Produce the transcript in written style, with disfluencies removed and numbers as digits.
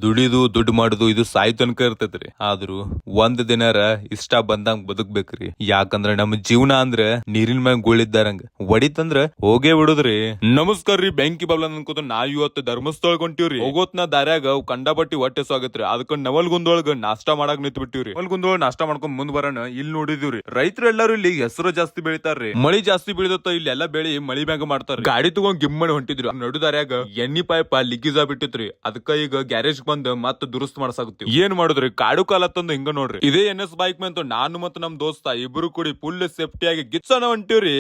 ದುಡಿದು ದುಡ್ಡು ಮಾಡುದು ಇದು ಸಾಯ್ ತನಕ ಇರ್ತೈತ್ರಿ. ಆದ್ರೂ ಒಂದ್ ದಿನಾರ ಇಷ್ಟ ಬಂದಂಗ್ ಬದುಕ್ಬೇಕ್ರಿ. ಯಾಕಂದ್ರ ನಮ್ ಜೀವನ ಅಂದ್ರ ನೀರಿನ ಮ್ಯಾಗ ಗುಳಿದ್ದಾರಂಗ ಒಡಿತಂದ್ರ ಹೋಗೇ ಬಿಡುದ್ರಿ. ನಮಸ್ಕಾರ ರೀ, ಬೆಂಕಿ ಬಬ್ಲ ಅನ್ಕೋತ ನಾವ್ ಇವತ್ತು ಧರ್ಮಸ್ಥಳಕ್ ಹೊಂಟಿವ್ರಿ. ಹೋಗೋತ್ನ ದಾರ್ಯಾಗ ಕಂಡಾಪಟ್ಟಿ ಹೊಟ್ಟೆ ಸಾಗತ್ರಿ. ಅದಕ್ಕ ನವಲ್ಗುಂದೊಳಗ ನಾಷ್ಟಾ ಮಾಡಾಕ್ ನಿಂತ್ ಬಿಟ್ಟಿವ್ರಿ. ನವಲ್ಗುಂದೊಳಗ ನಾಷ್ಟಾ ಮಾಡ್ಕೊಂಡ್ ಮುಂದ್ ಬರೋಣ ಇಲ್ಲಿ ನೋಡಿದಿವ್ರಿ, ರೈತರು ಎಲ್ಲಾರು ಇಲ್ಲಿ ಹೆಸರು ಜಾಸ್ತಿ ಬೆಳಿತಾರ್ರಿ. ಮಳಿ ಜಾಸ್ತಿ ಬೆಳಿದತ್ತ ಇಲ್ಲಿ ಎಲ್ಲಾ ಬೆಳಿ ಮಳಿ ಮ್ಯಾಗ ಮಾಡ್ತಾರ. ಗಾಡಿ ತಗೊಂಡ್ ಗಿಮ್ಮಣಿ ಹೊಂಟಿದ್ರು. ನಡು ದಾರ್ಯಾಗ ಎಣ್ಣಿ ಪೈಪ ಲಿಗ್ಗಿಜ ಬಿಟ್ಟಿತ್ರಿ. ಅದಕ್ಕ ಈಗ ಗ್ಯಾರೇಜ್ ಬಂದ್ ಮತ್ತ ದುರಸ್ತ್ ಮಾಡ್ಸಾಕತ್ತೀವಿ. ಏನ್ ಮಾಡುದ್ರಿ, ಕಾಡು ಕಾಲ ತಂದು ಹಿಂಗ ನೋಡ್ರಿ. ಇದೇ NS ಬೈಕ್ ಮೇಲೆ ನಾನು ಮತ್ತು ನಮ್ ದೋಸ್ತ ಇಬ್ರು ಕೂಡಿ ಫುಲ್ ಸೇಫ್ಟಿ ಆಗಿ ಗಿಚ್ಚನ ಹೊಂಟಿವ್ರಿ.